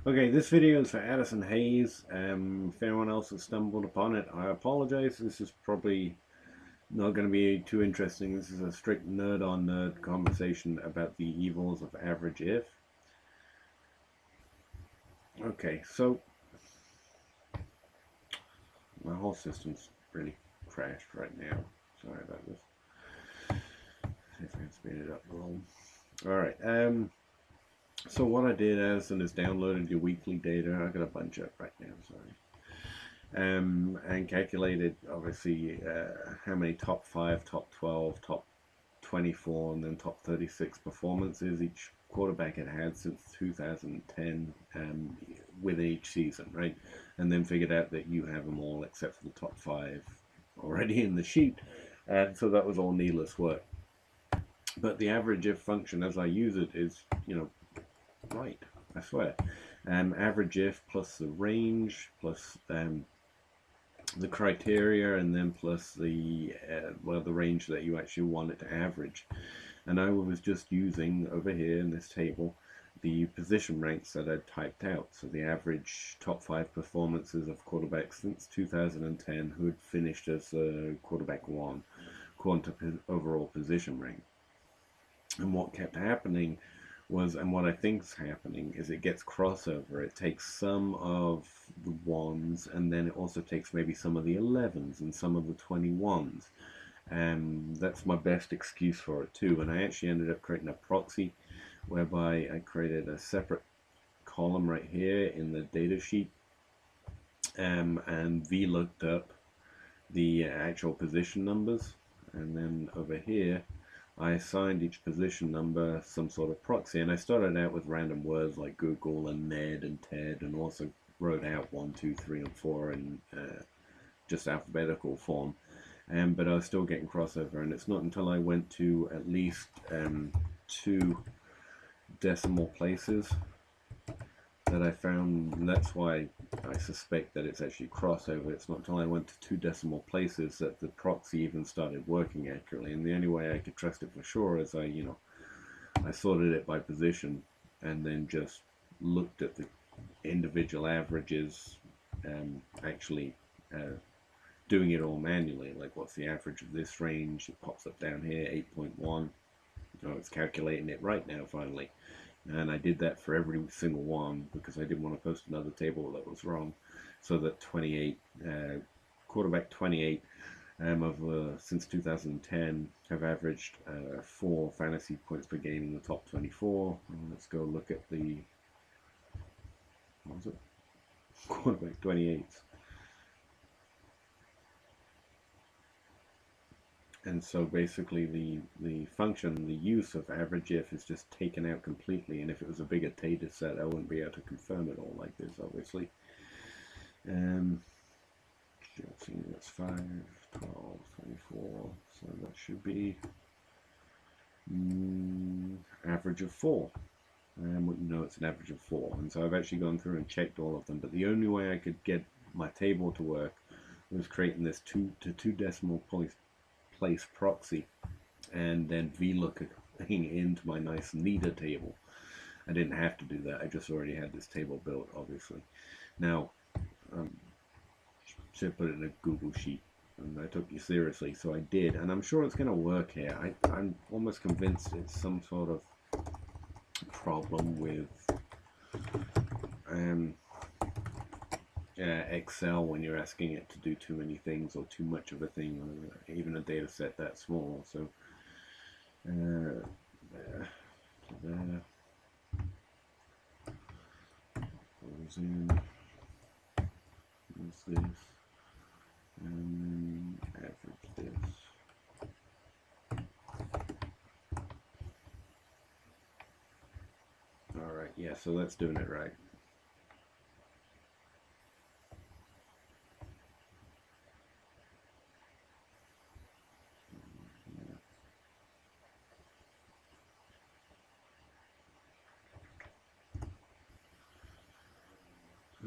Okay, this video is for Addison Hayes. If anyone else has stumbled upon it, I apologize. This is probably not going to be too interesting. This is a strict nerd on nerd conversation about the evils of average if. Okay, so my whole system's really crashed right now. Sorry about this. See if I can speed it up a little. Alright, so what I did, Addison, is downloaded your weekly data. I got a bunch up right now, sorry. And calculated obviously how many top 5, top 12, top 24, and then top 36 performances each quarterback had since 2010 with each season, right? And then figured out that you have them all except for the top 5 already in the sheet, and so that was all needless work. But the average if function, as I use it, is right, I swear. Average if plus the range plus the criteria, and then plus the the range that you actually want it to average. And I was just using over here in this table the position ranks that I'd typed out, so the average top 5 performances of quarterbacks since 2010 who had finished as quarterback 1 quantum overall position rank. And what kept happening was, and what I think is happening, is it gets crossover. It takes some of the 1s, and then it also takes maybe some of the 11s and some of the 21s. And that's my best excuse for it too. And I actually ended up creating a proxy whereby I created a separate column right here in the data sheet, and VLOOKed up the actual position numbers, and then over here I assigned each position number some sort of proxy, and I started out with random words like Google and Ned and Ted, and also wrote out 1, 2, 3, and 4 in just alphabetical form. But I was still getting crossover, and it's not until I went to at least 2 decimal places that I found, and that's why I suspect that it's actually crossover. It's not until I went to 2 decimal places that the proxy even started working accurately, and the only way I could trust it for sure is I sorted it by position and then just looked at the individual averages, actually doing it all manually, like what's the average of this range. It pops up down here, 8.1. It's calculating it right now finally. And I did that for every single one because I didn't want to post another table that was wrong. So that 28, quarterback 28 of since 2010 have averaged 4 fantasy points per game in the top 24. And let's go look at the, what was it? Quarterback 28s. And so basically the function, the use of average if is just taken out completely, and if it was a bigger data set I wouldn't be able to confirm it all like this, obviously. Let's see, that's 5, 12, 24, so that should be average of 4. It's an average of 4, and so I've actually gone through and checked all of them, but the only way I could get my table to work was creating this 2 decimal place proxy and then VLOOKing into my nice NIDA table. I didn't have to do that. I just already had this table built, obviously. Now, should put it in a Google sheet, and I took you seriously, so I did, and I'm sure it's going to work here. I'm almost convinced it's some sort of problem with Excel when you're asking it to do too many things or too much of a thing, or even a data set that small. So there, goes in, use this, and average this. Alright, yeah, so that's doing it right.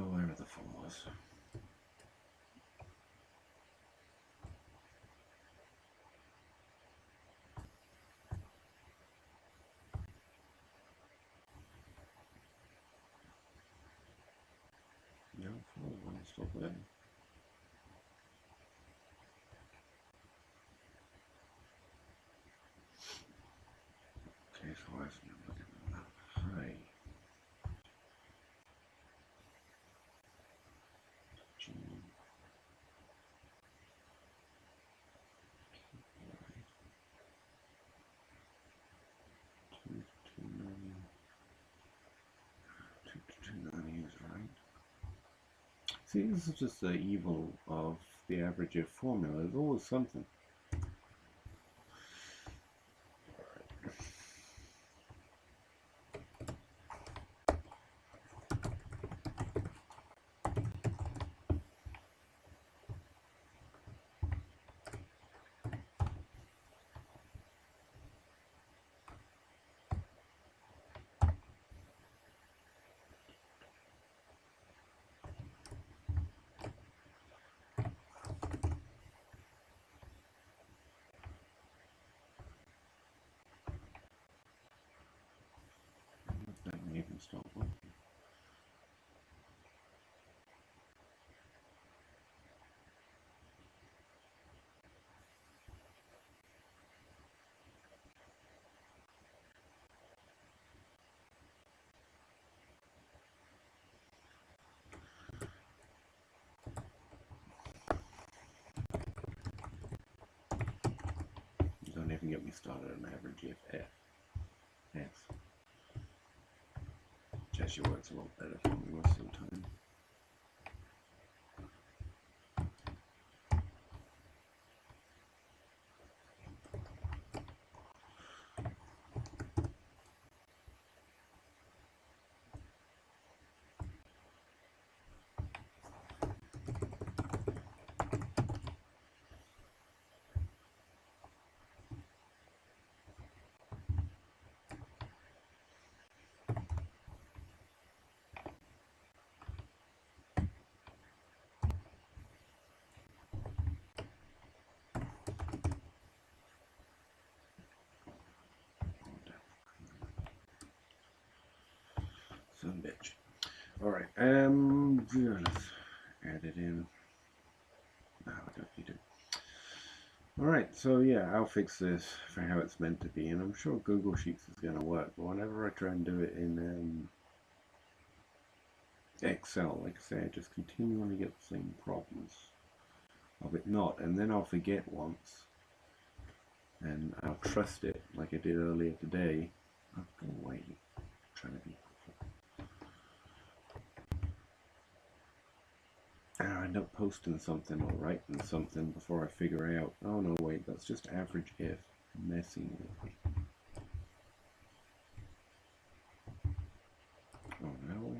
Oh, wherever the phone was. So then, okay, so I was looking at that high. G. 229 is right. See, this is just the evil of the average if formula. There's always something. That may even stop working. Don't even get me started on average if F. Yes. Which actually works a lot better for me most of the time. Some bitch. Alright, let's add it in. No, I don't need it. Alright, so yeah, I'll fix this for how it's meant to be, and I'm sure Google Sheets is going to work, but whenever I try and do it in Excel, like I say, I just continually get the same problems of it not, and then I'll forget once, and I'll trust it like I did earlier today. Oh, go away, I'm trying to be and I end up posting something or writing something before I figure out, oh no, wait, that's just average if. Messing with me. Oh no.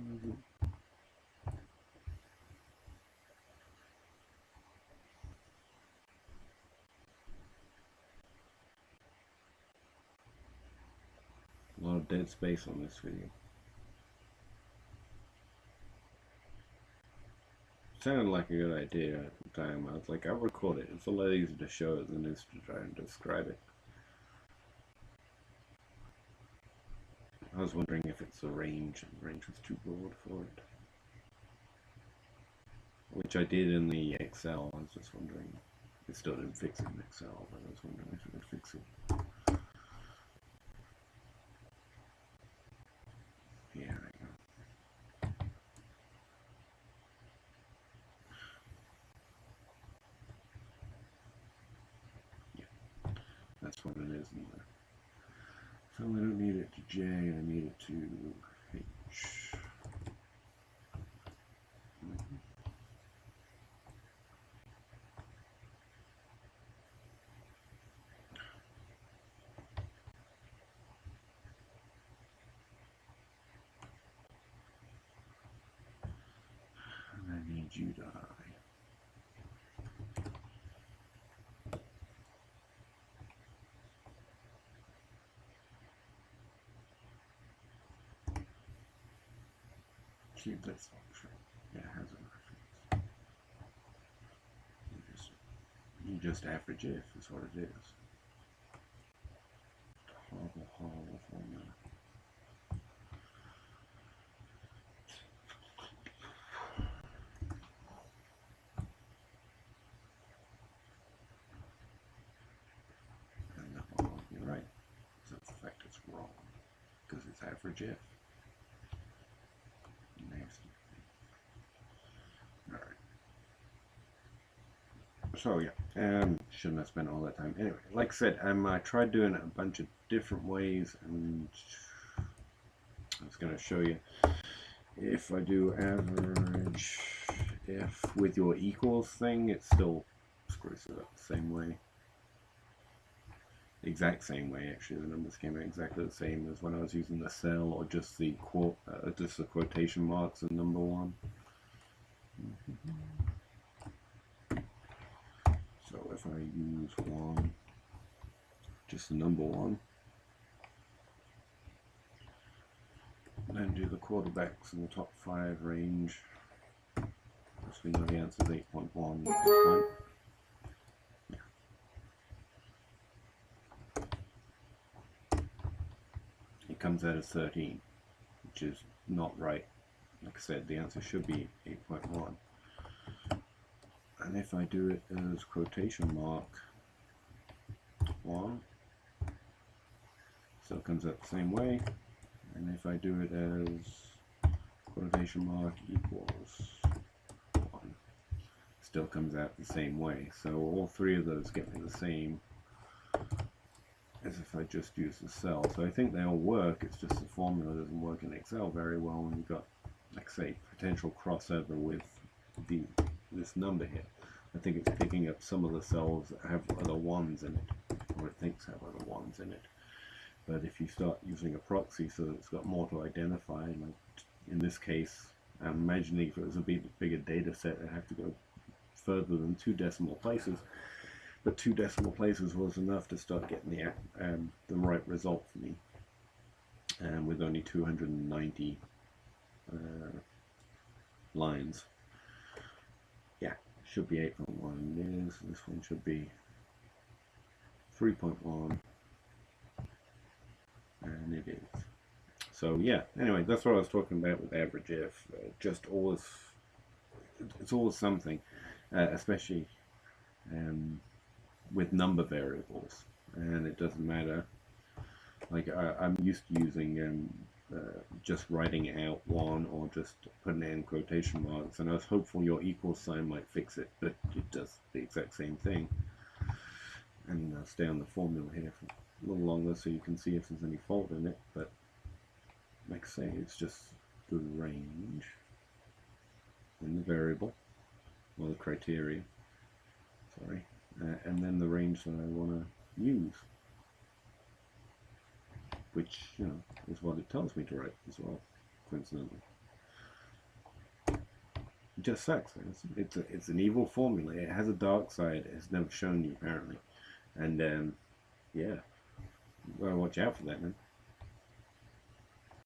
A lot of dead space on this video. Sounded like a good idea at the time. I was like, I'll record it. It's a lot easier to show it than it is to try and describe it. I was wondering if it's a range, and the range was too broad for it. Which I did in the Excel. I was just wondering. It still didn't fix it in Excel, but I was wondering if it would fix it. Yeah, I know. Yeah, that's what it is in there. So I don't need it to J, I need it to H. And I need you to I. See if that's function. Yeah, it has a reference. You just average if is what it is. Horrible formula. because it's average F. Next. All right. So yeah, shouldn't have spent all that time. Anyway, like I said, I tried doing it a bunch of different ways, and I was going to show you. If I do average F with your equals thing, it still screws it up the same way. The exact same way, actually. The numbers came out exactly the same as when I was using the cell or just the quotation marks in number one. So if I use one, just the number one, and then do the quarterbacks in the top 5 range, because we know the answer is 8.1 at this point. Yeah. It comes out as 13, which is not right. Like I said, the answer should be 8.1. And if I do it as quotation mark 1, still comes out the same way. And if I do it as quotation mark equals 1, still comes out the same way. So all 3 of those get me the same as if I just use the cell. So I think they all work, it's just the formula doesn't work in Excel very well when you've got, like say, potential crossover with this number here. I think it's picking up some of the cells that have other ones in it, or it thinks have other ones in it. But if you start using a proxy so that it's got more to identify, like in this case, I'm imagining if it was a bigger data set, I'd have to go further than 2 decimal places. But 2 decimal places was enough to start getting the right result for me. And with only 290 lines. Yeah, should be 8.1. It is. This one should be 3.1. And it is. So yeah, anyway, that's what I was talking about with average F. Just always, it's always something, especially with number variables, and it doesn't matter. Like I'm used to using just writing out 1 or just putting it in quotation marks, and I was hopeful your equal sign might fix it, but it does the exact same thing. And I'll stay on the formula here for a little longer so you can see if there's any fault in it, but like I say, it's just the range in the variable, or the criteria, sorry, and then the range that I want to use, which, you know, is what it tells me to write as well, coincidentally. It just sucks. It's an evil formula. It has a dark side. It's never shown you, apparently. And yeah, you gotta watch out for that, man.